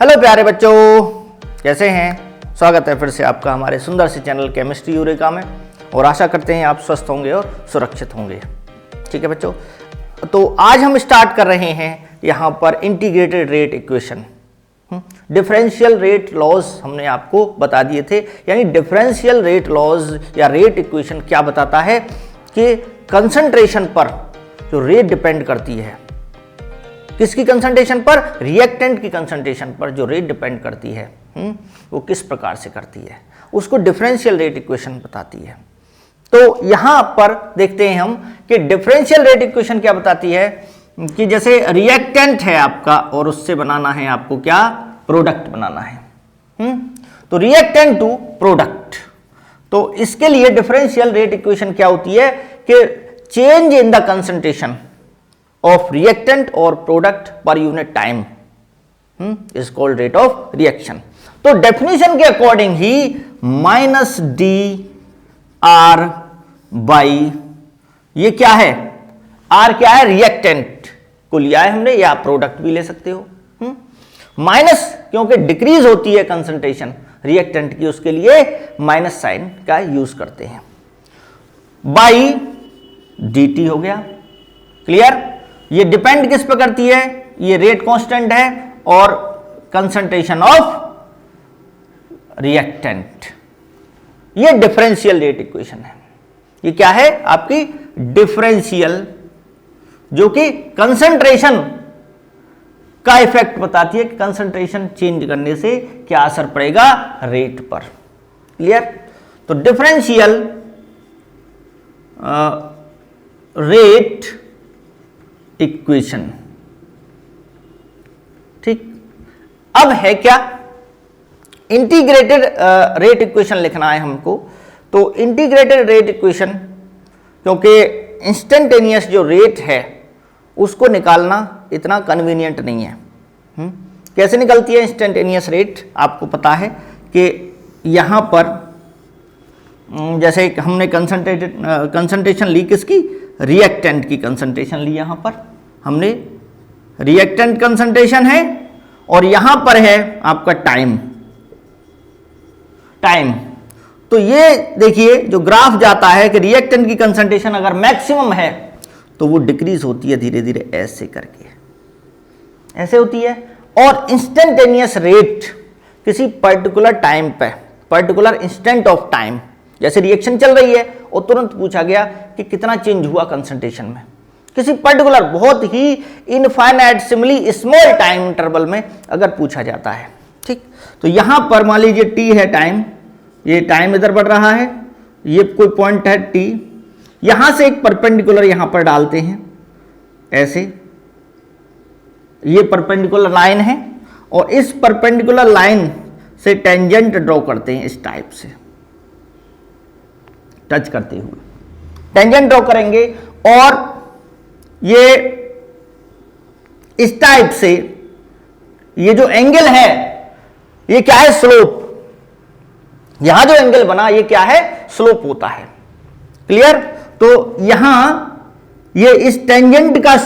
Hello प्यारे बच्चों, कैसे हैं। स्वागत है फिर से आपका हमारे सुंदर से चैनल केमिस्ट्री यूरेका में और आशा करते हैं आप स्वस्थ होंगे और सुरक्षित होंगे। ठीक है बच्चों, तो आज हम स्टार्ट कर रहे हैं यहाँ पर integrated rate equation. Differential rate laws हमने आपको बता दिए थे, यानी डिफरेंशियल रेट लॉज या रेट इक्वेशन क्या बताता है कि कंसंट्रेशन पर जो रेट डिपेंड करती है, किसकी कंसंट्रेशन पर, रिएक्टेंट की कंसंट्रेशन पर जो रेट डिपेंड करती है वो किस प्रकार से करती है, उसको डिफरेंशियल रेट इक्वेशन बताती है। तो यहां पर देखते हैं हम कि डिफरेंशियल रेट इक्वेशन क्या बताती है कि जैसे रिएक्टेंट है आपका और उससे बनाना है आपको क्या, प्रोडक्ट बनाना है। तो रिएक्टेंट टू प्रोडक्ट, तो इसके लिए डिफरेंशियल रेट इक्वेशन क्या होती है कि change in the concentration of reactant or product per unit time is called rate of reaction। तो डेफिनेशन के according he minus D R by, ये क्या है, आर क्या है, रिएक्टेंट को लिया है हमने, या प्रोडक्ट भी ले सकते हो। माइनस क्योंकि डिक्रीज होती है कंसंट्रेशन रिएक्टेंट की, उसके लिए माइनस साइन का यूज करते हैं। बाई डी टी हो गया, क्लियर। ये डिपेंड किस पे करती है, ये रेट कांस्टेंट है और कंसंट्रेशन ऑफ रिएक्टेंट, ये डिफरेंशियल रेट इक्वेशन है। ये क्या है आपकी डिफरेंशियल, जो कि कंसंट्रेशन का इफेक्ट बताती है कि कंसंट्रेशन चेंज करने से क्या असर पड़ेगा रेट पर, क्लियर। तो डिफरेंशियल रेट इक्वेशन, ठीक। अब है क्या, इंटीग्रेटेड रेट इक्वेशन लिखना है हमको। तो इंटीग्रेटेड रेट इक्वेशन, क्योंकि इंस्टेंटेनियस जो रेट है उसको निकालना इतना कन्वीनियंट नहीं है। कैसे निकलती है इंस्टेंटेनियस रेट, आपको पता है कि यहां पर जैसे हमने कंसंट्रेशन ली किसकी, रिएक्टेंट की कंसंट्रेशन ली, यहां पर हमने रिएक्टेंट कंसंट्रेशन है और यहां पर है आपका टाइम। तो ये देखिए जो ग्राफ जाता है कि रिएक्टेंट की कंसंट्रेशन अगर मैक्सिमम है तो वो डिक्रीज होती है धीरे धीरे ऐसे करके, ऐसे होती है। और इंस्टेंटेनियस रेट किसी पर्टिकुलर टाइम पे, पर्टिकुलर इंस्टेंट ऑफ टाइम, जैसे रिएक्शन चल रही है और तुरंत पूछा गया कि कितना चेंज हुआ कंसंट्रेशन में, किसी पर्टिकुलर बहुत ही इनफाइनाइटेसिमली स्मॉल टाइम इंटरवल में अगर पूछा जाता है, ठीक। तो यहां पर मान लीजिए टी है टाइम, ये टाइम इधर बढ़ रहा है, ये कोई पॉइंट है टी, यहां से एक परपेंडिकुलर यहां पर डालते हैं ऐसे, ये परपेंडिकुलर लाइन है और इस परपेंडिकुलर लाइन से टेंजेंट ड्रॉ करते हैं, इस टाइप से टच करते हुए टेंजेंट ड्रॉ करेंगे और ये इस टाइप से, ये जो एंगल है ये क्या है, स्लोप। यहां जो एंगल बना ये क्या है, स्लोप होता है, क्लियर। तो यहां ये इस टेंजेंट का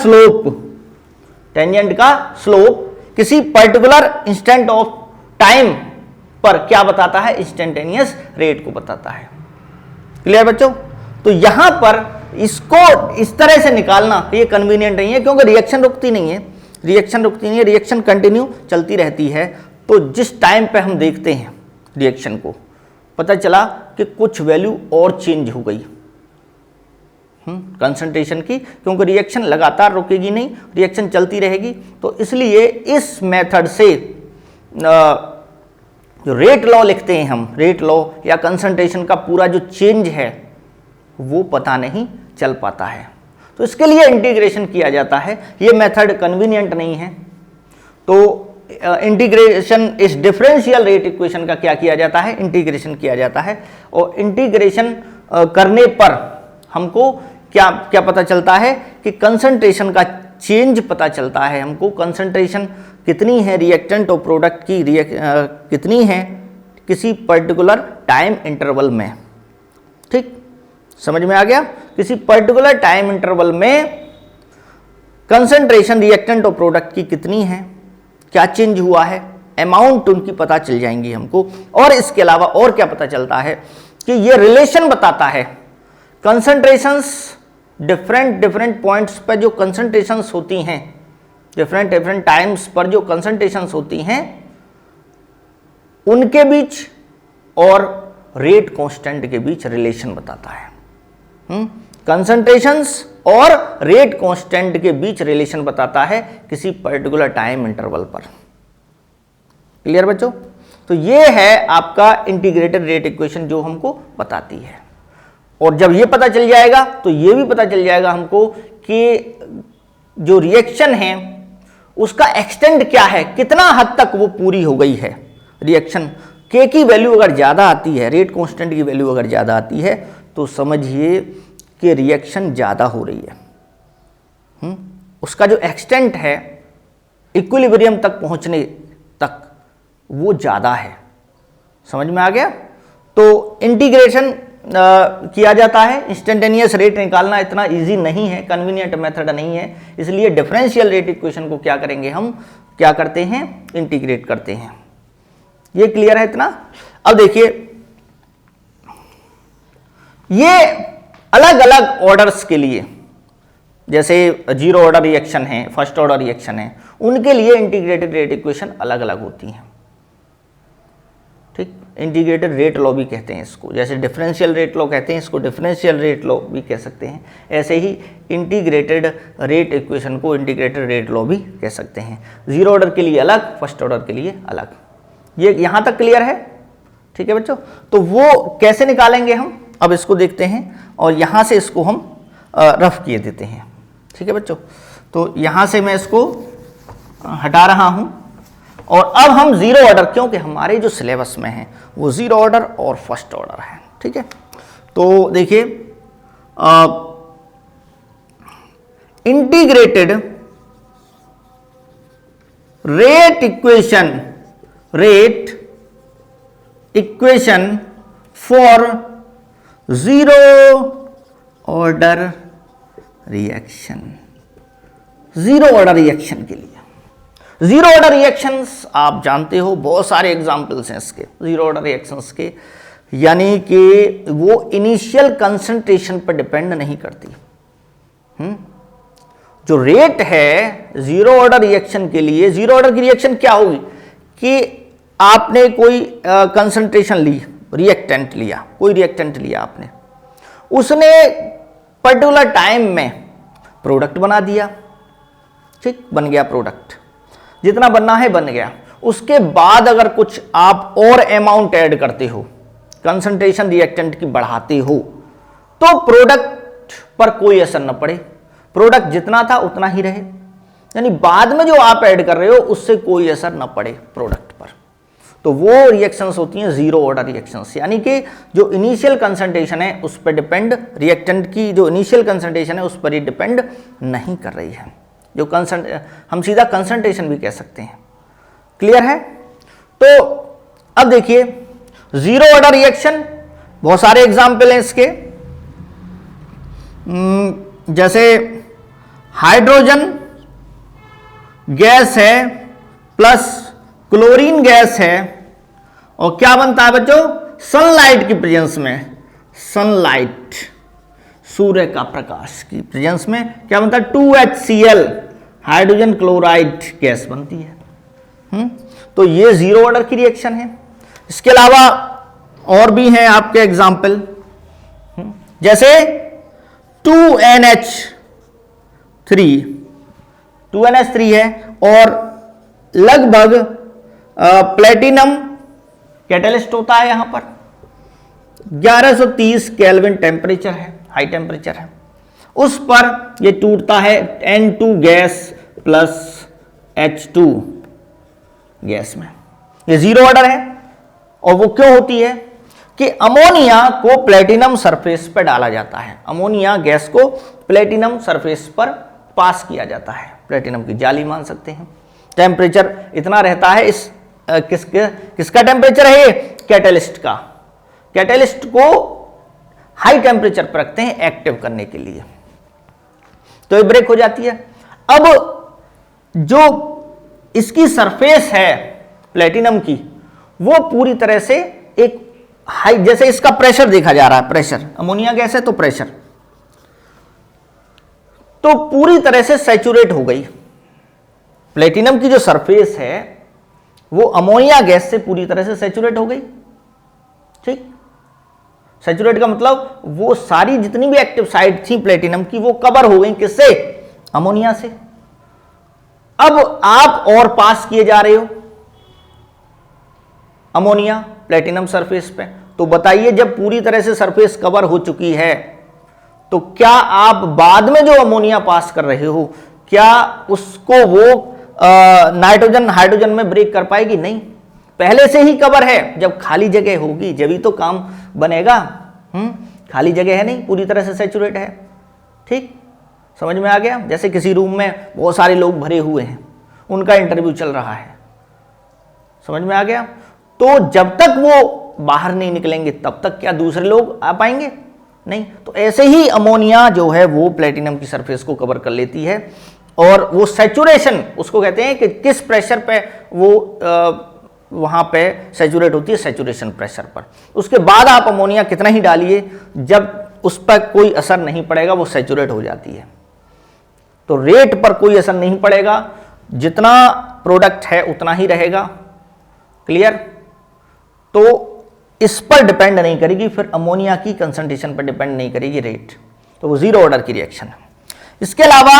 स्लोप किसी पर्टिकुलर इंस्टेंट ऑफ टाइम पर क्या बताता है, इंस्टेंटेनियस रेट को बताता है, क्लियर बच्चों। तो यहां पर इसको इस तरह से निकालना ये कन्वीनियंट नहीं है, क्योंकि रिएक्शन रुकती नहीं है, रिएक्शन कंटिन्यू चलती रहती है। तो जिस टाइम पे हम देखते हैं रिएक्शन को, पता चला कि कुछ वैल्यू और चेंज हो गई कंसंट्रेशन की, क्योंकि रिएक्शन लगातार रुकेगी नहीं, रिएक्शन चलती रहेगी। तो इसलिए इस मेथड से जो रेट लॉ लिखते हैं हम, रेट लॉ या कंसंट्रेशन का पूरा जो चेंज है वो पता नहीं चल पाता है। तो इसके लिए इंटीग्रेशन किया जाता है, ये मेथड कन्वीनियंट नहीं है। तो इंटीग्रेशन इस डिफरेंशियल रेट इक्वेशन का क्या किया जाता है, इंटीग्रेशन किया जाता है। और इंटीग्रेशन करने पर हमको क्या क्या पता चलता है कि कंसंट्रेशन का चेंज पता चलता है हमको, कंसंट्रेशन कितनी है रिएक्टेंट और प्रोडक्ट की कितनी है किसी पर्टिकुलर टाइम इंटरवल में, ठीक, समझ में आ गया। किसी पर्टिकुलर टाइम इंटरवल में कंसंट्रेशन रिएक्टेंट और प्रोडक्ट की कितनी है, क्या चेंज हुआ है, अमाउंट उनकी पता चल जाएंगी हमको। और इसके अलावा और क्या पता चलता है कि ये रिलेशन बताता है कंसंट्रेशंस, डिफरेंट पॉइंट्स पर जो कंसंट्रेशंस होती हैं, डिफरेंट टाइम्स पर जो कंसंट्रेशंस होती हैं उनके बीच और रेट कांस्टेंट के बीच रिलेशन बताता है। कंसंट्रेशंस और रेट कांस्टेंट के बीच रिलेशन बताता है किसी पर्टिकुलर टाइम इंटरवल पर। क्लियर बच्चों? तो ये है आपका इंटीग्रेटेड रेट इक्वेशन जो हमको बताती है। और जब ये पता चल जाएगा तो ये भी पता चल जाएगा हमको कि जो रिएक्शन है उसका एक्सटेंड क्या है, कितना हद तक वो पूरी हो गई है रिएक्शन। के की वैल्यू अगर ज़्यादा आती है, रेट कांस्टेंट की वैल्यू अगर ज़्यादा आती है तो समझिए कि रिएक्शन ज़्यादा हो रही है। उसका जो एक्सटेंट है इक्विलिब्रियम तक पहुंचने तक वो ज़्यादा है। समझ में आ गया? तो इंटीग्रेशन किया जाता है। इंस्टेंटेनियस रेट निकालना इतना इजी नहीं है, कन्वीनियंट मेथड नहीं है, इसलिए डिफरेंशियल रेट इक्वेशन को क्या करेंगे, हम क्या करते हैं, इंटीग्रेट करते हैं। ये क्लियर है इतना? अब देखिए ये अलग अलग ऑर्डर्स के लिए, जैसे जीरो ऑर्डर रिएक्शन है, फर्स्ट ऑर्डर रिएक्शन है, उनके लिए इंटीग्रेटेड रेट इक्वेशन अलग अलग होती हैं। ठीक, इंटीग्रेटेड रेट लॉ भी कहते हैं इसको, जैसे डिफरेंशियल रेट लॉ कहते हैं इसको, डिफरेंशियल रेट लॉ भी कह सकते हैं। ऐसे ही इंटीग्रेटेड रेट इक्वेशन को इंटीग्रेटेड रेट लॉ भी कह सकते हैं। जीरो ऑर्डर के लिए अलग, फर्स्ट ऑर्डर के लिए अलग। ये यहां तक क्लियर है? ठीक है बच्चों? तो वो कैसे निकालेंगे हम, अब इसको देखते हैं और यहां से इसको हम रफ किए देते हैं। ठीक है बच्चों? तो यहां से मैं इसको हटा रहा हूं और अब हम जीरो ऑर्डर, क्योंकि हमारे जो सिलेबस में है वो जीरो ऑर्डर और फर्स्ट ऑर्डर है। ठीक है? तो देखिए integrated rate equation for zero order reaction. Zero order reaction के लिए, जीरो ऑर्डर रिएक्शंस आप जानते हो, बहुत सारे एग्जांपल्स हैं इसके जीरो ऑर्डर रिएक्शंस के, यानी कि वो इनिशियल कंसंट्रेशन पर डिपेंड नहीं करती। जो रेट है जीरो ऑर्डर रिएक्शन के लिए, जीरो ऑर्डर की रिएक्शन क्या होगी कि आपने कोई कंसंट्रेशन ली, रिएक्टेंट लिया, कोई रिएक्टेंट लिया आपने, उसने पर्टिकुलर टाइम में प्रोडक्ट बना दिया। ठीक, बन गया प्रोडक्ट, जितना बनना है बन गया। उसके बाद अगर कुछ आप और अमाउंट ऐड करते हो, कंसंट्रेशन रिएक्टेंट की बढ़ाते हो, तो प्रोडक्ट पर कोई असर न पड़े, प्रोडक्ट जितना था उतना ही रहे, यानी बाद में जो आप ऐड कर रहे हो उससे कोई असर न पड़े प्रोडक्ट पर। तो वो रिएक्शंस होती हैं जीरो ऑर्डर रिएक्शंस, यानी कि जो इनिशियल कंसंट्रेशन है उस पर डिपेंड, रिएक्टेंट की जो इनिशियल कंसंट्रेशन है उस पर ही डिपेंड नहीं कर रही है। जो हम सीधा कंसंट्रेशन भी कह सकते हैं। क्लियर है? तो अब देखिए जीरो ऑर्डर रिएक्शन, बहुत सारे एग्जाम्पल हैं इसके, जैसे हाइड्रोजन गैस है प्लस क्लोरीन गैस है, और क्या बनता है बच्चों, सनलाइट की प्रेजेंस में, सनलाइट सूर्य का प्रकाश की प्रेजेंस में क्या बनता है, 2HCl हाइड्रोजन क्लोराइड गैस बनती है। तो ये जीरो ऑर्डर की रिएक्शन है। इसके अलावा और भी हैं आपके एग्जाम्पल, जैसे 2NH3 है और लगभग प्लेटिनम कैटलिस्ट होता है, यहां पर 1130 केल्विन टेम्परेचर है, हाई टेम्परेचर है, उस पर ये टूटता है N2 gas plus H2 gas में। ये जीरो ऑर्डर है। और वो क्यों होती है कि अमोनिया को प्लेटिनम सरफेस पर डाला जाता है, अमोनिया गैस को प्लेटिनम सरफेस पर पास किया जाता है, प्लेटिनम की जाली मान सकते हैं। टेम्परेचर इतना रहता है, इस किसका टेम्परेचर है ये, कैटलिस्ट का। कैटलिस्ट को हाई टेम्परेचर पर रखते हैं एक्टिव करने के लिए, तो ये ब्रेक हो जाती है। अब जो इसकी सरफेस है प्लेटिनम की, वो पूरी तरह से एक हाई, जैसे इसका प्रेशर देखा जा रहा है, प्रेशर, अमोनिया गैस है तो प्रेशर, तो पूरी तरह से सैचुरेट हो गई। प्लेटिनम की जो सरफेस है वो अमोनिया गैस से पूरी तरह से सैचुरेट हो गई। ठीक, सैचुरेट का मतलब वो सारी जितनी भी एक्टिव साइट थी प्लेटिनम की वो कवर हो गई, किससे? अमोनिया से। अब आप और पास किए जा रहे हो अमोनिया प्लेटिनम सरफेस पे, तो बताइए जब पूरी तरह से सरफेस कवर हो चुकी है तो क्या आप बाद में जो अमोनिया पास कर रहे हो, क्या उसको वो नाइट्रोजन हाइड्रोजन में ब्रेक कर पाएगी? नहीं, पहले से ही कवर है। जब खाली जगह होगी जब ही तो काम बनेगा। खाली जगह है नहीं, पूरी तरह से सैचुरेट है। ठीक, समझ में आ गया? जैसे किसी रूम में बहुत सारे लोग भरे हुए हैं, उनका इंटरव्यू चल रहा है, समझ में आ गया? तो जब तक वो बाहर नहीं निकलेंगे तब तक क्या दूसरे लोग आ पाएंगे? नहीं। तो ऐसे ही अमोनिया जो है वो प्लेटिनम की सरफेस को कवर कर लेती है, और वो सैचुरेशन उसको कहते हैं कि किस प्रेशर पे वो वहाँ पे सैचुरेट होती है, सैचुरेशन प्रेशर पर। उसके बाद आप अमोनिया कितना ही डालिए, जब उस पर कोई असर नहीं पड़ेगा वो सैचुरेट हो जाती है। तो रेट पर कोई असर नहीं पड़ेगा, जितना प्रोडक्ट है उतना ही रहेगा। क्लियर? तो इस पर डिपेंड नहीं करेगी, फिर अमोनिया की कंसंट्रेशन पर डिपेंड नहीं करेगी रेट, तो वो जीरो ऑर्डर की रिएक्शन है। इसके अलावा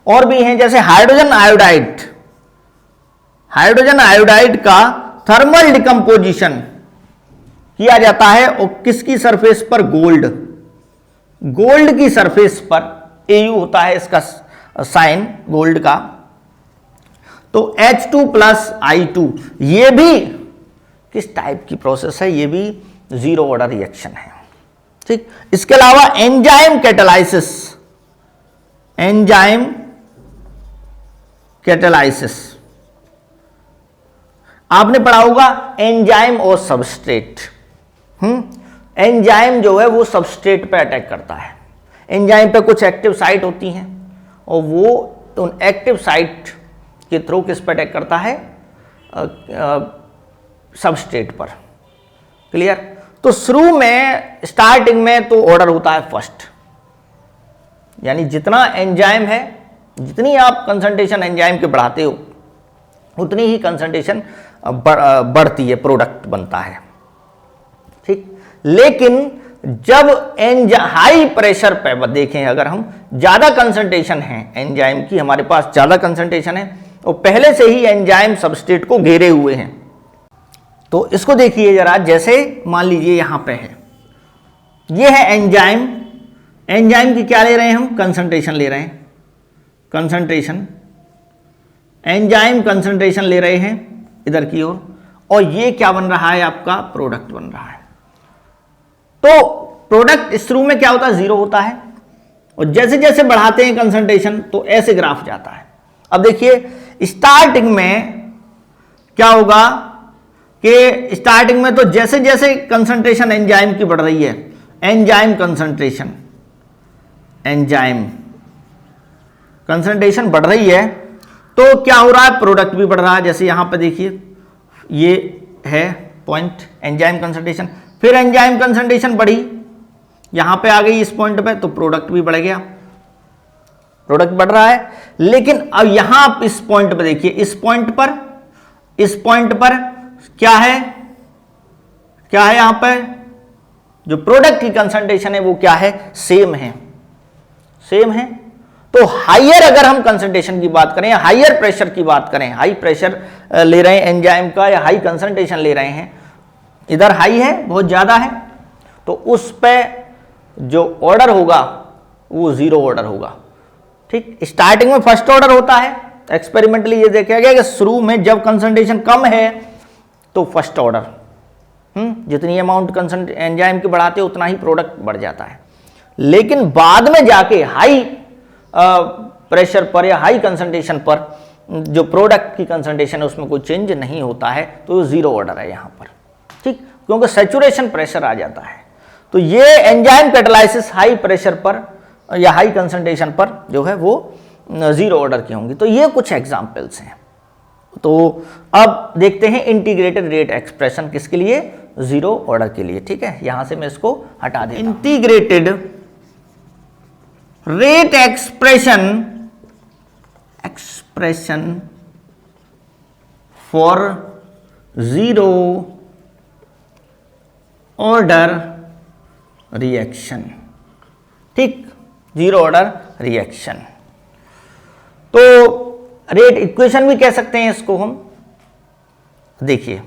और भी हैं, जैसे हाइड्रोजन आयोडाइड। हाइड्रोजन आयोडाइड का थर्मल डिकम्पोजिशन किया जाता है, और किसकी सरफेस पर? गोल्ड। गोल्ड की सरफेस पर Au होता है इसका साइन गोल्ड का। तो H2 प्लस I2, ये भी किस टाइप की प्रोसेस है? ये भी जीरो ऑर्डर रिएक्शन है। ठीक, इसके अलावा एंजाइम कैटालाइसिस, एंजाइम कैटालाइसिस आपने पढ़ा होगा, एंजाइम और सबस्ट्रेट। एंजाइम जो है वो सबस्ट्रेट पे अटैक करता है। एंजाइम पे कुछ एक्टिव साइट होती हैं, और वो उन एक्टिव साइट के थ्रू किस पे अटैक करता है? सबस्ट्रेट पर। क्लियर? तो शुरू में स्टार्टिंग में तो ऑर्डर होता है फर्स्ट, यानी जितना एंजाइम है, जितनी आप कंसंट्रेशन एंजाइम के बढ़ाते हो उतनी ही कंसंट्रेशन बढ़ती है, प्रोडक्ट बनता है। ठीक, लेकिन जब हाई प्रेशर पे देखें, अगर हम ज्यादा कंसंट्रेशन है एंजाइम की, हमारे पास ज्यादा कंसंट्रेशन है और पहले से ही एंजाइम सबस्ट्रेट को घेरे हुए हैं, तो इसको देखिए जरा। जैसे मान लीजिए यहां पे है, ये है एंजाइम। एंजाइम की क्या ले रहे हैं हम? कंसंट्रेशन ले रहे हैं, कंसंट्रेशन, एंजाइम कंसंट्रेशन ले रहे हैं इधर की ओर, और ये क्या बन रहा है? आपका प्रोडक्ट बन रहा है। तो प्रोडक्ट शुरू में क्या होता है? जीरो होता है, और जैसे जैसे बढ़ाते हैं कंसंट्रेशन तो ऐसे ग्राफ जाता है। अब देखिए स्टार्टिंग में क्या होगा कि स्टार्टिंग में तो जैसे जैसे कंसंट्रेशन एंजाइम की बढ़ रही है, एंजाइम कंसंट्रेशन, एंजाइम कंसंट्रेशन बढ़ रही है, तो क्या हो रहा है? प्रोडक्ट भी बढ़ रहा है। जैसे यहां पर देखिए, ये है पॉइंट एंजाइम कंसंट्रेशन, फिर एंजाइम कंसंट्रेशन बढ़ी, यहां पे आ गई इस पॉइंट पे, तो प्रोडक्ट भी बढ़ गया, प्रोडक्ट बढ़ रहा है। लेकिन अब यहां इस पॉइंट पे देखिए, इस पॉइंट पर, इस पॉइंट पर क्या है? क्या है यहां पर? जो प्रोडक्ट की कंसंट्रेशन है वो क्या है? सेम है, सेम है। तो हाइयर अगर हम कंसंट्रेशन की बात करें, हाइयर प्रेशर की बात करें, हाई प्रेशर ले रहे हैं एंजाइम का या हाई कंसंट्रेशन ले रहे हैं, इधर हाई है, बहुत ज्यादा है, तो उस पे जो ऑर्डर होगा वो जीरो ऑर्डर होगा। ठीक, स्टार्टिंग में फर्स्ट ऑर्डर होता है। एक्सपेरिमेंटली ये देखा गया कि शुरू में जब कंसंट्रेशन कम है तो फर्स्ट ऑर्डर, जितनी अमाउंट एंजाइम की बढ़ाते हो उतना ही प्रोडक्ट बढ़ जाता है। लेकिन बाद में जाके हाई प्रेशर पर या हाई कंसंट्रेशन पर जो प्रोडक्ट की कंसंट्रेशन है उसमें कोई चेंज नहीं होता है, तो जीरो ऑर्डर है यहां पर। ठीक, क्योंकि सैचुरेशन प्रेशर आ जाता है। तो ये एंजाइम कैटालाइसिस हाई प्रेशर पर या हाई कंसंट्रेशन पर जो है वो जीरो ऑर्डर की होंगी। तो ये कुछ एग्जांपल्स हैं। तो अब देखते हैं इंटीग्रेटेड रेट एक्सप्रेशन किसके लिए, जीरो ऑर्डर के लिए। ठीक है, यहां से मैं इसको हटा देता हूं। Integrated rate expression for zero order reaction. ठीक, जीरो ऑर्डर रिएक्शन, तो रेट इक्वेशन भी कह सकते हैं इसको हम। देखिए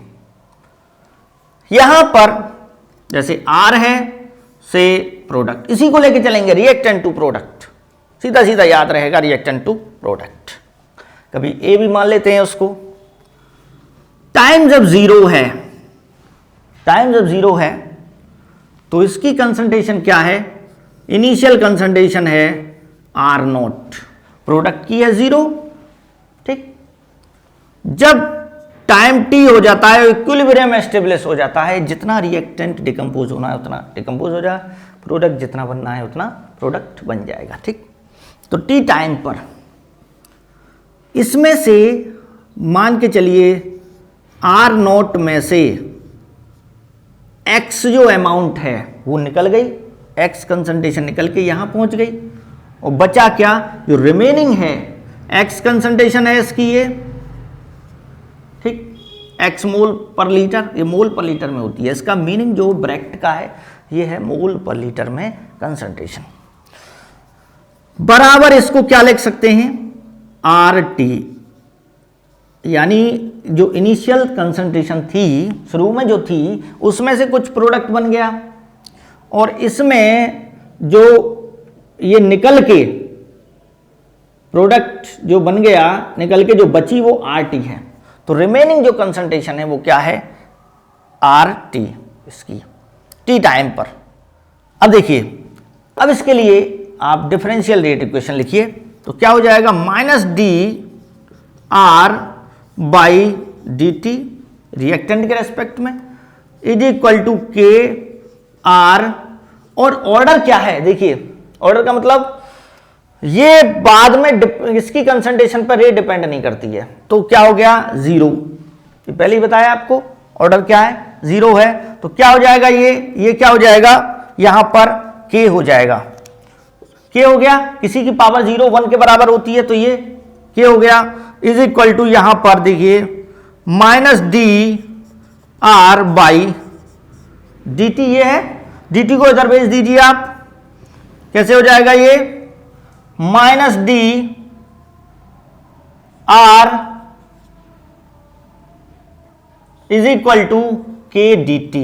यहां पर जैसे R है से प्रोडक्ट, इसी को लेके चलेंगे, रिएक्टेंट टू प्रोडक्ट, सीधा सीधा याद रहेगा, रिएक्टेंट टू प्रोडक्ट। कभी A भी मान लेते हैं उसको। टाइम जब जीरो है, टाइम जब जीरो है तो इसकी कंसंट्रेशन क्या है, इनिशियल कंसंट्रेशन है R0, प्रोडक्ट की है जीरो। ठीक, जब टाइम T हो जाता है, इक्विलिब्रियम एस्टेब्लिश हो जाता है, जितना रिएक्टेंट डिकम्पोज होना है उतना डिकम्पोज हो जाए, प्रोडक्ट जितना बनना है उतना प्रोडक्ट बन जाएगा। ठीक, तो T टाइम पर इसमें से मान के चलिए R0 में से X जो अमाउंट है वो निकल गई, X कंसंट्रेशन निकल के यहां पहुंच गई, और बचा क्या, जो रिमेनिंग है X कंसंट्रेशन है इसकी ये, ठीक, X मोल पर लीटर, ये मोल पर लीटर में होती है, इसका मीनिंग जो ब्रैकेट का है ये है मोल पर लीटर में कंसंट्रेशन, बराबर इसको क्या लिख सकते हैं, RT, यानी जो इनिशियल कंसंट्रेशन थी, शुरू में जो थी, उसमें से कुछ प्रोडक्ट बन गया, और इसमें जो ये निकल के प्रोडक्ट जो बन गया, निकल के जो बची वो RT है, तो रिमेनिंग जो कंसंट्रेशन है वो क्या है, RT, इसकी T टाइम पर। अब देखिए, अब इसके लिए आप डिफरेंशियल रेट इक्वेशन लिखिए, तो क्या हो जाएगा, -dR बाई dt रिएक्टेंट के रेस्पेक्ट में इज इक्वल टू KR, और ऑर्डर क्या है, देखिए ऑर्डर का मतलब ये बाद में इसकी कंसंट्रेशन पर रेट डिपेंड नहीं करती है, तो क्या हो गया, जीरो, ये पहले ही बताया आपको, ऑर्डर क्या है, जीरो है, तो क्या हो जाएगा, ये क्या हो जाएगा, यहां पर K हो जाएगा, K हो गया, किसी की पावर 0 1 के बराबर होती है, तो ये K हो गया, इज इक्वल टू यहां पर देखिए -dR बाई dt, ये है, dt को इधर भेज दीजिए आप, कैसे हो जाएगा ये, -dR is equal to K dt,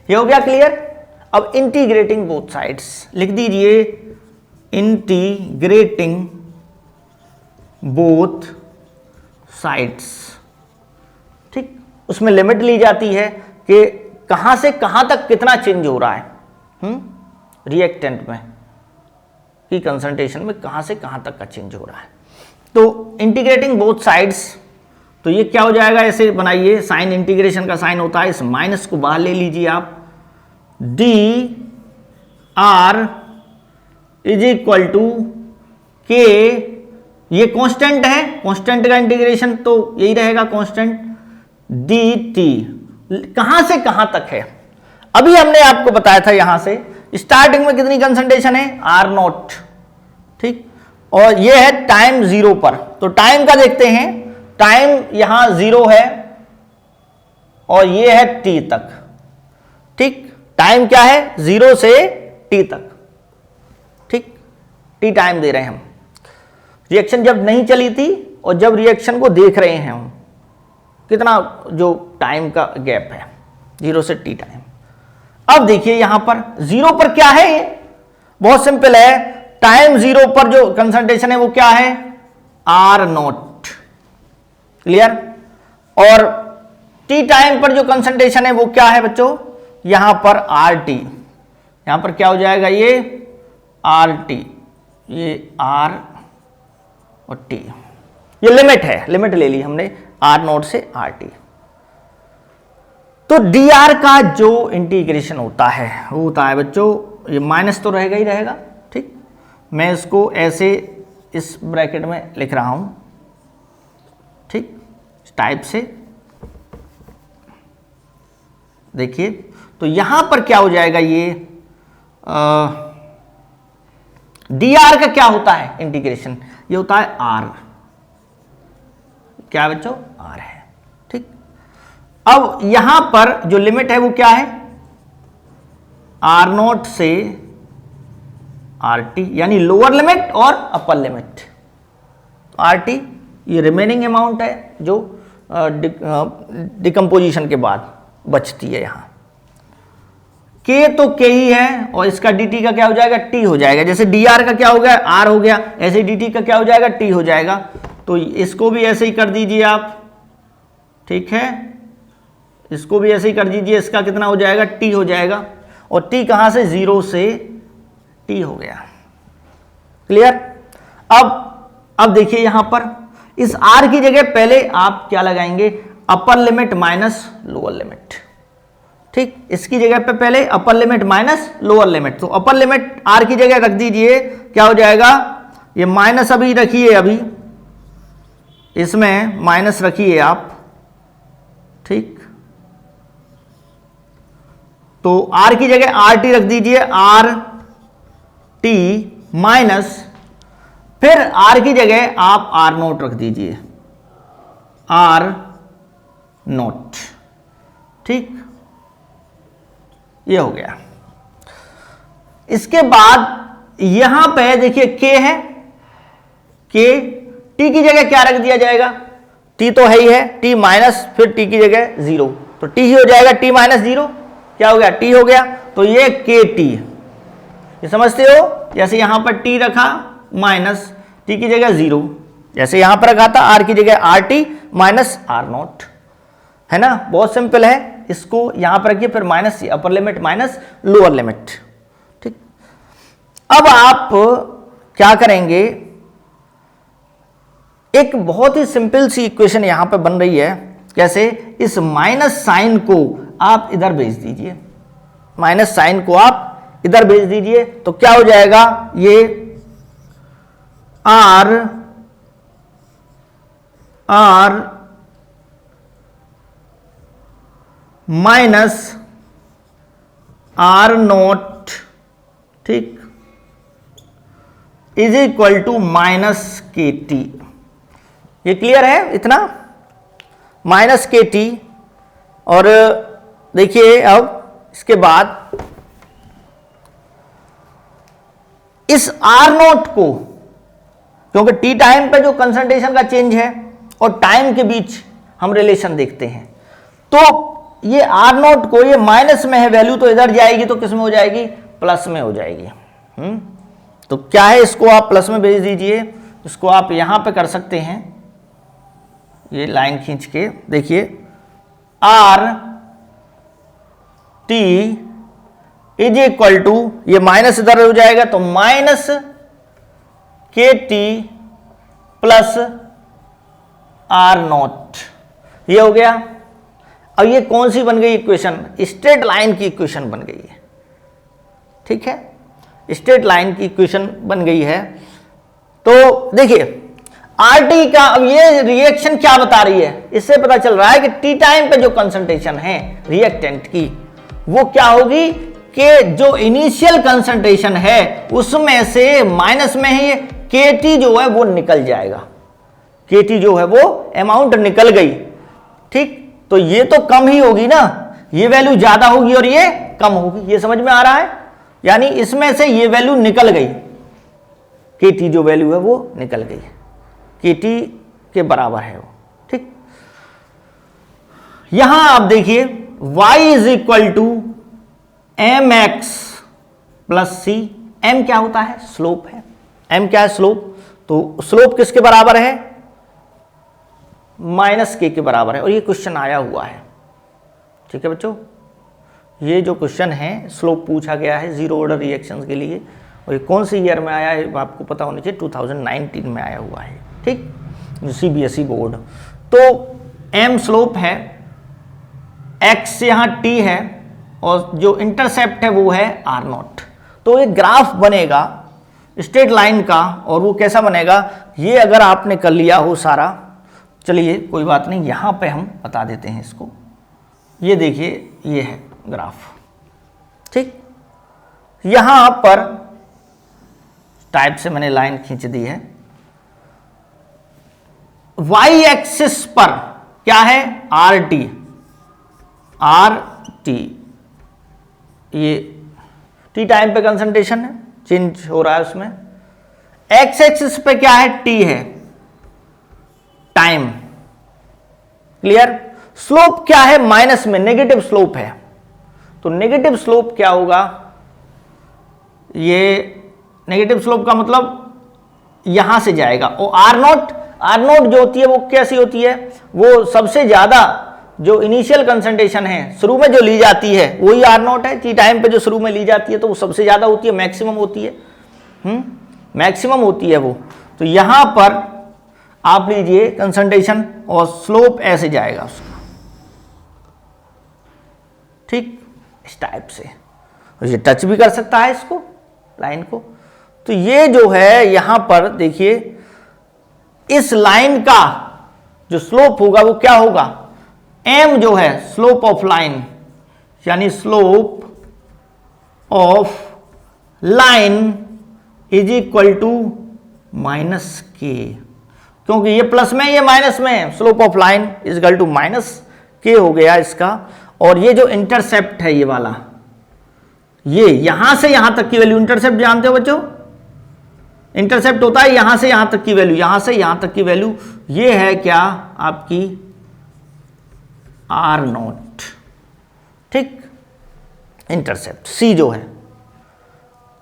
ये हो गया क्लियर। अब इंटीग्रेटिंग बोथ साइड्स लिख दीजिए, इंटीग्रेटिंग बोथ साइड्स, ठीक, उसमें लिमिट ली जाती है कि कहां से कहां तक कितना चेंज हो रहा है, रिएक्टेंट में की कंसंट्रेशन में कहां से कहां तक का चेंज हो रहा है। तो इंटीग्रेटिंग बोथ साइड्स, तो ये क्या हो जाएगा, ऐसे बनाइए, साइन इंटीग्रेशन का साइन होता है, इस माइनस को बाहर ले लीजिए आप, dR is equal to K, ये कांस्टेंट है, कांस्टेंट का इंटीग्रेशन तो यही रहेगा कांस्टेंट, dt कहां से कहां तक है, अभी हमने आपको बताया था यहां से स्टार्टिंग में कितनी कंसंट्रेशन है, R0, ठीक, और ये है टाइम 0 पर, तो टाइम का देखते हैं, टाइम यहां 0 है और ये है T तक, ठीक, टाइम क्या है, 0 से T तक, ठीक, T टाइम दे रहे हैं हम, रिएक्शन जब नहीं चली थी और जब रिएक्शन को देख रहे हैं हम, कितना जो टाइम का गैप है, 0 से T टाइम। अब देखिए यहां पर 0 पर क्या है, ये बहुत सिंपल है, टाइम 0 पर जो कंसंट्रेशन है वो क्या है, R0, क्लियर, और T टाइम पर जो कंसंट्रेशन है वो क्या है बच्चों, यहां पर RT, यहां पर क्या हो जाएगा, ये RT, ये R और T, ये लिमिट है, लिमिट ले ली हमने R0 से RT। तो dr का जो इंटीग्रेशन होता है वो होता है बच्चों, ये माइनस तो रहेगा ही रहेगा, ठीक, मैं इसको ऐसे इस ब्रैकेट में लिख रहा हूं, ठीक, टाइप से देखिए, तो यहां पर क्या हो जाएगा, ये डी आर का क्या होता है इंटीग्रेशन, ये होता है आर, क्या बच्चों, आर है। ठीक, अब यहां पर जो लिमिट है वो क्या है, आर नोट से आर टी, यानी लोअर लिमिट और अपर लिमिट। आर टी ये रिमेनिंग अमाउंट है जो डिकम्पोजिशन के बाद बचती है। यहां के तो के ही है और इसका dt का क्या हो जाएगा, t हो जाएगा। जैसे dr का क्या हो गया, r हो गया, ऐसे dt का क्या हो जाएगा, t हो जाएगा। तो इसको भी ऐसे ही कर दीजिए आप, ठीक है, इसको भी ऐसे ही कर दीजिए, इसका कितना हो जाएगा, t हो जाएगा। और t कहां से, 0 से t हो गया। क्लियर। अब देखिए यहां पर इस r की जगह पहले आप क्या लगाएंगे, upper limit minus lower limit. ठीक, इसकी जगह पे पहले upper limit minus lower limit. तो अपर लिमिट r की जगह रख दीजिए, क्या हो जाएगा, ये माइनस अभी रखिए, अभी इसमें माइनस रखिए आप। ठीक, तो r की जगह आर टी रख दीजिए, आर टी माइनस, फिर r की जगह आप आर नोट रख दीजिए, आर नोट। ठीक, ये हो गया। इसके बाद यहां पे देखिए k है, k t की जगह क्या रख दिया जाएगा, t तो है ही है, t माइनस फिर t की जगह 0, तो t ही हो जाएगा, t माइनस 0 क्या हो गया, t हो गया। तो ये k t, ये समझते हो, जैसे यहां पर t रखा माइनस t की जगह 0, जैसे यहां पर रखा था r की जगह R T minus R naught, है ना, बहुत सिंपल है। इसको यहां पर रखिए, फिर minus upper limit minus lower limit. ठीक, अब आप क्या करेंगे, एक बहुत ही सिंपल सी इक्वेशन यहां पे बन रही है। कैसे, इस माइनस साइन को आप इधर भेज दीजिए, माइनस साइन को आप इधर भेज दीजिए, तो क्या हो जाएगा, ये आर माइनस आर नोट, ठीक, is equal to minus K T. ये क्लियर है इतना, माइनस के टी। और देखिए अब इसके बाद इस आर नोट को, क्योंकि टी टाइम पे जो कंसंट्रेशन का चेंज है और टाइम के बीच हम रिलेशन देखते हैं, तो ये आर नोट को, ये माइनस में है वैल्यू, तो इधर जाएगी तो किस में हो जाएगी, प्लस में हो जाएगी। तो क्या है, इसको आप प्लस में भेज दीजिए। इसको आप यहां पे कर सकते हैं, ये लाइन खींच के देखिए, R T is equal to, ये माइनस इधर हो जाएगा तो minus K T plus R naught, ये हो गया। अब ये कौन सी बन गई इक्वेशन, स्ट्रेट लाइन की इक्वेशन बन गई है। ठीक है, स्ट्रेट लाइन की इक्वेशन बन गई है। तो देखिए आर टी का, अब ये रिएक्शन क्या बता रही है, इससे पता चल रहा है कि टी टाइम पे जो कंसंट्रेशन है रिएक्टेंट की, वो क्या होगी कि जो इनिशियल कंसंट्रेशन है उसमें से माइनस में ही के टी जो है वो निकल जाएगा, के टी जो है वो अमाउंट निकल गई। ठीक, तो ये तो कम ही होगी ना, ये वैल्यू ज्यादा होगी और ये कम होगी, ये समझ में आ रहा है, यानी इसमें से ये वैल्यू निकल गई, के टी जो वैल्यू है वो निकल गई, के टी के बराबर है वो। ठीक, यहां आप देखिए y is equal to M X plus C, M क्या होता है, स्लोप है, एम क्या है, स्लोप, तो स्लोप किसके बराबर है, माइनस के बराबर है। और ये क्वेश्चन आया हुआ है। ठीक है बच्चों, ये जो क्वेश्चन है स्लोप पूछा गया है जीरो ऑर्डर रिएक्शंस के लिए, और ये कौन सी ईयर में आया है आपको पता होना चाहिए, 2019 में आया हुआ है। ठीक, CBSE बोर्ड। तो m स्लोप है, x यहाँ t है, और जो इंटरसेप्ट है वो है r नॉट। तो एक ग्राफ बनेगा स्ट्रेट लाइन का, और वो कैसा बनेगा, ये अगर आपने कर लिया हो सारा, चलिए कोई बात नहीं, यहाँ पे हम बता देते हैं इसको। ये देखिए ये है ग्राफ, ठीक। यहाँ पर टाइप से मैंने लाइन खींच दी है। वाई एक्सिस पर क्या है, आर टी, ये टी टाइम पे कंसंट्रेशन है, चेंज हो रहा है उसमें। एक्स एक्सिस पे क्या है, टी है, टाइम, क्लियर। स्लोप क्या है, माइनस में, नेगेटिव स्लोप है। तो नेगेटिव स्लोप क्या होगा, ये नेगेटिव स्लोप का मतलब यहां से जाएगा। और आर नोट जो होती है वो कैसी होती है, वो सबसे ज्यादा जो इनिशियल कंसंट्रेशन है शुरू में जो ली जाती है वही आर नोट है। टी टाइम पे जो शुरू में ली जाती है तो वो सबसे ज्यादा होती है, मैक्सिमम होती है, मैक्सिमम होती है वो। तो यहां पर आप लीजिए कंसंट्रेशन और स्लोप ऐसे जाएगा उसका, ठीक, इस टाइप से। ये टच भी कर सकता है इसको, लाइन को। तो ये जो है यहां पर देखिए, इस लाइन का जो स्लोप होगा वो क्या होगा, m जो है स्लोप ऑफ लाइन, यानी slope of line is equal to minus K, क्योंकि ये प्लस में ये माइनस में है। Slope of line is equal to minus K हो गया इसका। और ये जो इंटरसेप्ट है ये वाला, ये यहां से यहां तक की वैल्यू, इंटरसेप्ट जानते हो बच्चों, इंटरसेप्ट होता है यहां से यहां तक की वैल्यू, यहां से यहां तक की वैल्यू, ये है क्या आपकी आर नोट, ठीक, इंटरसेप्ट सी जो है।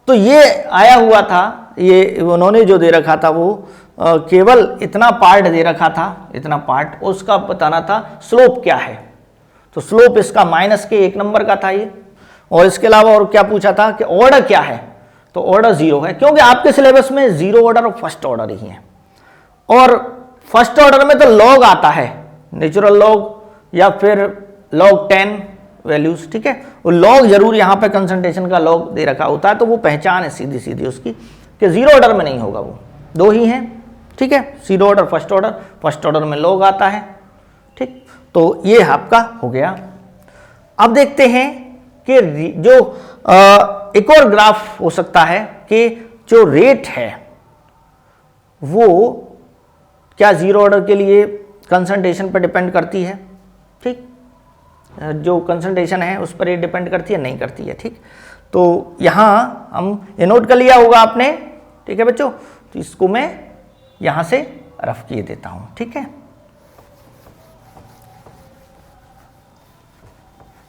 तो ये आया हुआ था, ये उन्होंने जो दे रखा था वो केवल इतना पार्ट दे रखा था, इतना पार्ट, उसका बताना था स्लोप क्या है। तो स्लोप इसका माइनस के 1 नंबर का था ये। और इसके अलावा और क्या पूछा था कि ऑर्डर क्या है, तो ऑर्डर 0 है, क्योंकि आपके सिलेबस में 0 ऑर्डर और फर्स्ट ऑर्डर ही है। और फर्स्ट ऑर्डर में तो लॉग आता है, नेचुरल लॉग या फिर log 10 वैल्यूज, ठीक है। वो लॉग जरूर यहाँ पे कंसंट्रेशन का लॉग दे रखा होता है, तो वो पहचान है सीधी सीधी उसकी कि 0 ऑर्डर में नहीं होगा, वो 2 ही हैं, ठीक है, 0 ऑर्डर फर्स्ट ऑर्डर में लॉग आता है, ठीक। तो ये आपका हो गया। अब देखते हैं कि जो एक और ग्राफ हो सकता है कि जो रेट है वो क्या 0 ऑर्डर के लिए कंसंट्रेशन पर डिपेंड करती है, ठीक, जो कंसंट्रेशन है उस पर ये डिपेंड करती है, नहीं करती है, ठीक। तो यहाँ हम ये नोट कर लिया होगा आपने, ठीक है बच्चों। तो इसको मैं यहाँ से रफ किए देता हूँ, ठीक है।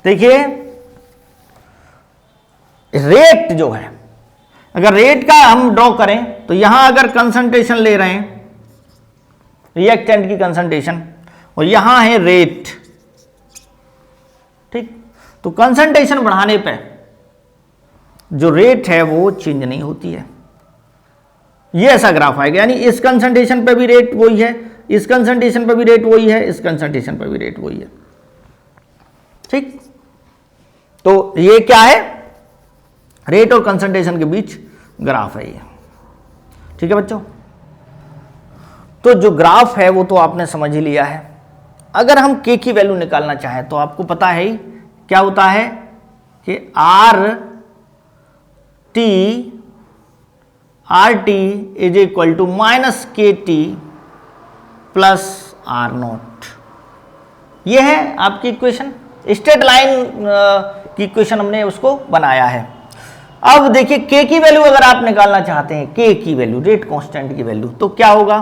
देखिए रेट जो है, अगर रेट का हम ड्रॉ करें तो यहां अगर कंसंट्रेशन ले रहे हैं, रिएक्टेंट की कंसंट्रेशन, और यहां है रेट, ठीक। तो कंसंट्रेशन बढ़ाने पे जो रेट है वो चेंज नहीं होती है, ये ऐसा ग्राफ आएगा। यानी इस कंसंट्रेशन पे भी रेट वही है, इस कंसंट्रेशन पे भी रेट वही है, इस कंसंट्रेशन पे भी रेट वही है, ठीक। तो ये क्या है, रेट और कंसंट्रेशन के बीच ग्राफ है ये, ठीक है बच्चों। तो जो ग्राफ है वो तो आपने समझ ही लिया है। अगर हम के की वैल्यू निकालना चाहें तो आपको पता है ही क्या होता है कि R T is equal to minus K T plus R naught. ये है आपकी इक्वेशन, स्ट्रेट लाइन की इक्वेशन हमने उसको बनाया है। अब देखिए के की वैल्यू अगर आप निकालना चाहते हैं, के की वैल्यू, रेट कांस्टेंट की वैल्यू, तो क्या होगा,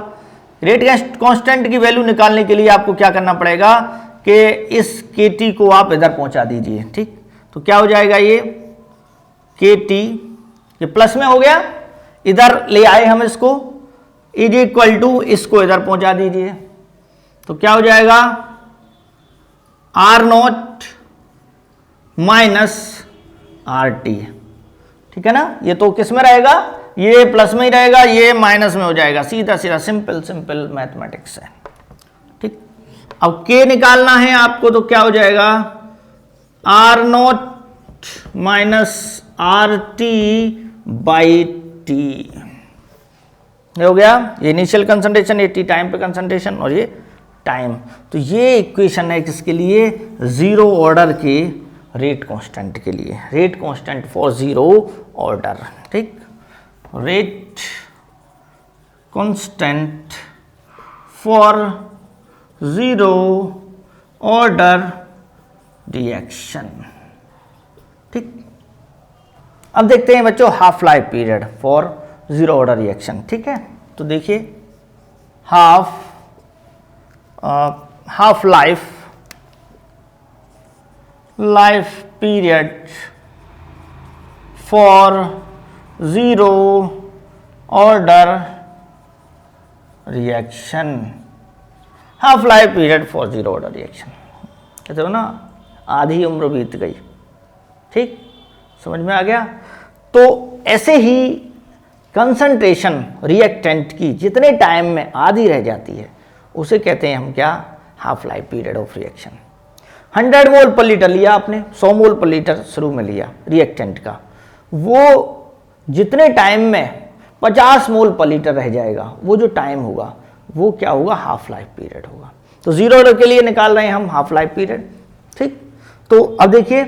रेट कांस्टेंट की वैल्यू निकालने के लिए आपको क्या करना पड़ेगा कि इस के टी को आप इधर पहुंचा दीजिए, ठीक। तो क्या हो जाएगा, ये के टी ये प्लस में हो गया, इधर ले आए हम इसको, इज इक्वल टू इसको इधर पहुंचा दीजिए, तो क्या हो जाएगा, R naught minus R T, ठीक है ना। ये तो किस में रहेगा, ये प्लस में ही रहेगा, ये माइनस में हो जाएगा, सीधा सीधा सिंपल मैथमेटिक्स है, ठीक। अब के निकालना है आपको, तो क्या हो जाएगा, R naught minus R T by T हो गया। ये इनिशियल कंसंट्रेशन, ये टी टाइम पे कंसंट्रेशन, और ये टाइम। तो ये इक्वेशन है किसके लिए, जीरो ऑर्डर के रेट कांस्टेंट के लिए, rate constant for zero order, ठीक, rate constant for zero order reaction, ठीक। अब देखते हैं बच्चों half life period for zero order reaction, ठीक है। तो देखिए half life period for zero order reaction, half life period for zero order reaction, कहते हो ना आधी उम्र बीत गई, ठीक, समझ में आ गया। तो ऐसे ही कंसंट्रेशन रिएक्टेंट की जितने टाइम में आधी रह जाती है उसे कहते हैं हम क्या, half life period of reaction. 100 मोल पर लीटर लिया आपने, 100 मोल पर लीटर शुरू में लिया रिएक्टेंट का, वो जितने टाइम में 50 मोल पर लीटर रह जाएगा, वो जो टाइम होगा वो क्या होगा, हाफ लाइफ पीरियड होगा। तो जीरो ऑर्डर के लिए निकाल रहे हैं हम हाफ लाइफ पीरियड, ठीक। तो अब देखिए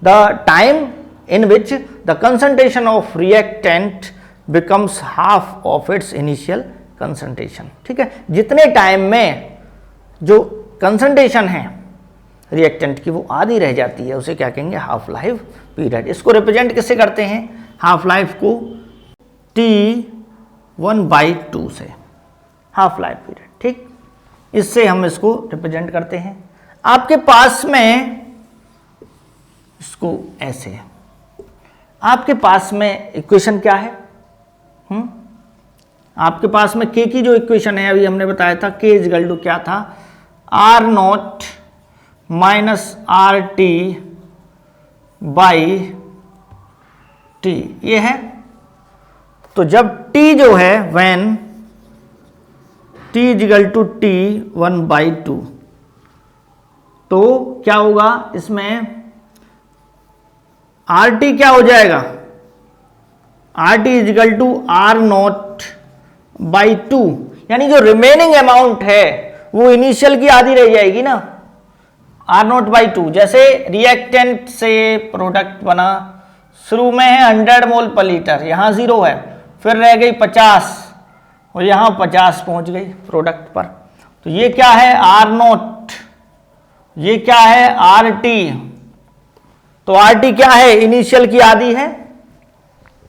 the time in which the concentration of reactant becomes half of its initial concentration, ठीक है। जितने टाइम में जो कंसंट्रेशन है रिएक्टेंट की वो आधी रह जाती है उसे क्या कहेंगे, हाफ लाइफ पीरियड। इसको रिप्रेजेंट किससे करते हैं, हाफ लाइफ को T1/2 से, हाफ लाइफ पीरियड, ठीक। इससे हम इसको रिप्रेजेंट करते हैं। आपके पास में इसको ऐसे, आपके पास में इक्वेशन क्या है, आपके पास में के की जो इक्वेशन है अभी हमने बताया था, के इक्वल टू क्या था, R0 minus RT by T, ये है। तो जब T जो है when T equal to T1/2, तो क्या होगा इसमें, RT क्या हो जाएगा, RT इजिकल टू R0/2, यानी जो रिमेनिंग अमाउंट है वो इनिशियल की आधी रह जाएगी ना, R0/2। जैसे रिएक्टेंट से प्रोडक्ट बना, शुरू में है 100 मोल पर लीटर, यहाँ 0 है, फिर रह गई 50 और यहाँ 50 पहुँच गई प्रोडक्ट पर। तो ये क्या है R0, ये क्या है RT। तो RT क्या है, इनिशियल की आधी है,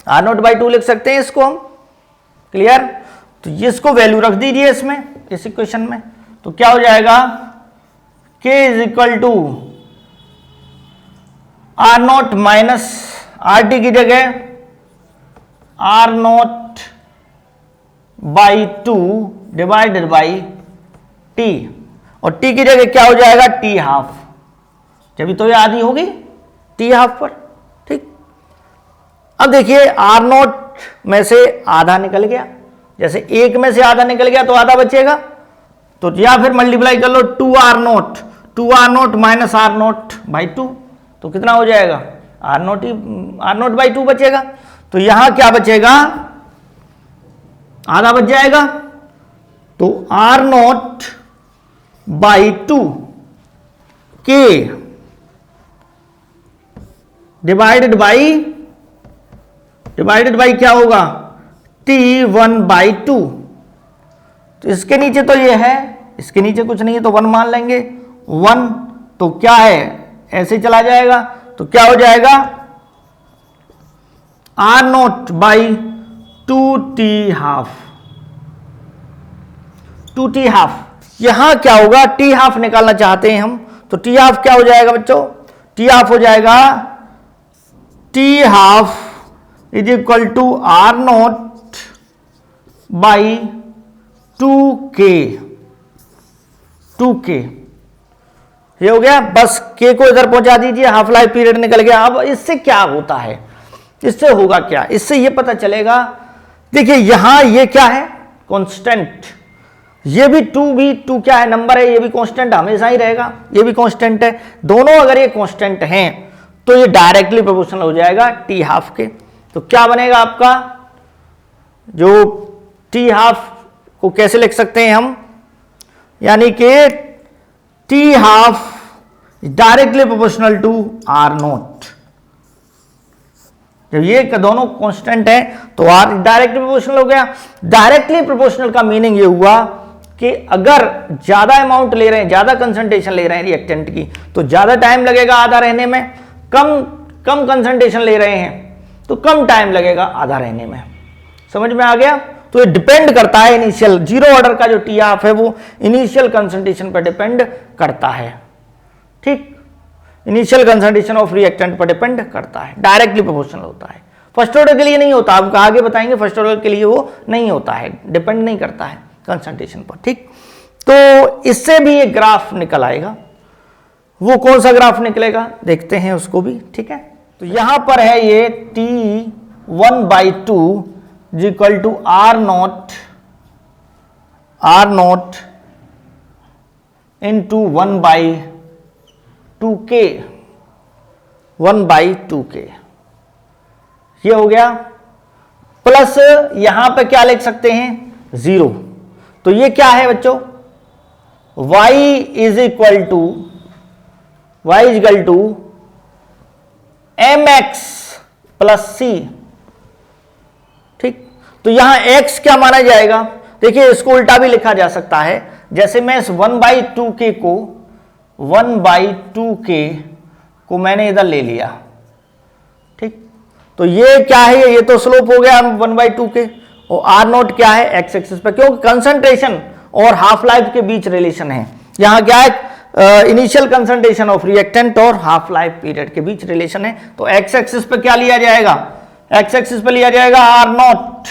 R0/2 लिख सकते हैं इसको हम, क्लियर। तो ये इसको वैल्यू रख दीजिए इसमें, इस इक्वेशन में। तो क्या हो जाएगा, K is equal to R0 minus RT की जगह R0/2 डिवाइडेड बाई T, और T की जगह क्या हो जाएगा, T हाफ, जब तो ये आधी होगी T हाफ पर, ठीक। अब देखिए R0 में से आधा निकल गया, जैसे एक में से आधा निकल गया तो आधा बचेगा, तो या फिर मल्टीप्लाई कर लो 2R0 माइनस R0/2, तो कितना हो जाएगा, R0/2 बचेगा। तो यहां क्या बचेगा, आधा बच जाएगा, तो R0/2 K डिवाइडेड बाई क्या होगा, T1/2। तो इसके नीचे तो ये है, इसके नीचे कुछ नहीं है तो 1 मान लेंगे, 1 तो क्या है ऐसे चला जाएगा, तो क्या हो जाएगा R0/2T हाफ, 2T हाफ। यहां क्या होगा, T हाफ निकालना चाहते हैं हम, तो T हाफ क्या हो जाएगा बच्चों, T हाफ हो जाएगा T half is equal to R0/2K, 2K ये हो गया। बस K को इधर पहुंचा दीजिए, हाफ लाइफ पीरियड निकल गया। अब इससे क्या होता है, इससे होगा क्या, इससे ये पता चलेगा, देखिए यहां ये क्या है, कांस्टेंट, ये भी 2 क्या है, नंबर है, ये भी कांस्टेंट हमेशा ही रहेगा, ये भी कांस्टेंट है। दोनों अगर ये कांस्टेंट हैं तो ये डायरेक्टली प्रोपोर्शनल हो जाएगा T हाफ के। तो क्या बनेगा आपका, जो T हाफ को कैसे लिख सकते हैं हम, यानी कि T half directly proportional to R naught. जब ये दोनों कांस्टेंट है तो आर डायरेक्टली प्रोपोर्शनल हो गया। डायरेक्टली प्रोपोर्शनल का मीनिंग ये हुआ कि अगर ज्यादा अमाउंट ले रहे हैं, ज्यादा कंसंट्रेशन ले रहे हैं रिएक्टेंट की, तो ज्यादा टाइम लगेगा आधा रहने में। कम कंसंट्रेशन ले रहे हैं तो कम टाइम लगेगा आधा रहने में। समझ में आ गया? तो ये डिपेंड करता है इनिशियल, जीरो ऑर्डर का जो टी हाफ है वो इनिशियल कंसंट्रेशन पर डिपेंड करता है। ठीक, इनिशियल कंसंट्रेशन ऑफ रिएक्टेंट पर डिपेंड करता है, डायरेक्टली प्रोपोर्शनल होता है। फर्स्ट ऑर्डर के लिए नहीं होता, आपको आगे बताएंगे। फर्स्ट ऑर्डर के लिए वो नहीं होता है, डिपेंड नहीं करता है कंसंट्रेशन पर। ठीक, तो इससे भी एक ग्राफ निकल आएगा। वो कौन सा ग्राफ निकलेगा देखते हैं उसको भी। ठीक है, तो यहां पर है ये T1/2 is equal to R naught into 1/2K, 1/2K ये हो गया। प्लस यहां पे क्या लिख सकते हैं? 0। तो ये क्या है बच्चों? y is equal to mx plus c। ठीक, तो यहां x क्या माना जाएगा? देखिए इसको उल्टा भी लिखा जा सकता है। जैसे मैं इस 1/2K को मैंने इधर ले लिया। ठीक, तो ये क्या है? ये तो स्लोप हो गया 1/2K। और आर नोट क्या है? एक्स एक्सिस पे, क्योंकि कंसंट्रेशन और हाफ लाइफ के बीच रिलेशन है। यहां क्या है? इनिशियल कंसंट्रेशन ऑफ रिएक्टेंट और हाफ लाइफ पीरियड के बीच रिलेशन है। तो एक्स एक्सिस पे क्या लिया जाएगा? एक्स एक्सिस पे लिया जाएगा आर नॉट,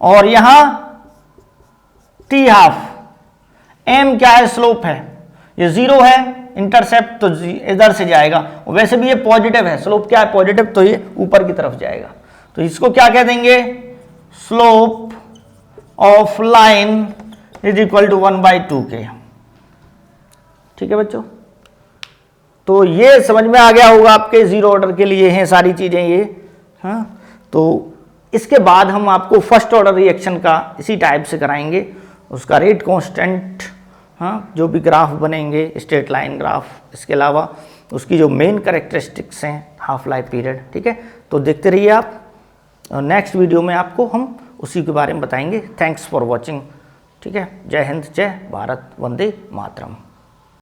और यहां टी हाफ। एम क्या है? स्लोप है, ये 0 है, इंटरसेप्ट तो इधर से जाएगा। वैसे भी ये पॉजिटिव है, स्लोप क्या है? पॉजिटिव, तो ये ऊपर की तरफ जाएगा। तो इसको क्या कह देंगे? Slope of line is equal to 1/2K। ठीक है बच्चों, तो ये समझ में आ गया होगा आपके। जीरो ऑर्डर के लिए हैं सारी चीजें ये। हाँ, तो इसके बाद हम आपको फर्स्ट ऑर्डर रिएक्शन का इसी टाइप से कराएंगे। उसका रेट कांस्टेंट, हाँ, जो भी ग्राफ बनेंगे, स्ट्रेट लाइन ग्राफ, इसके अलावा उसकी जो मेन कैरेक्टरिस्टिक्स हैं, हाफ लाइफ पीरियड। ठीक है, तो देखते रहिए आप। नेक्स्ट वीडियो में आपको हम उसी के बारे में बताएंगे। Thanks for watching. ठीक है, जय हिंद, जय भारत, वंदे मातरम।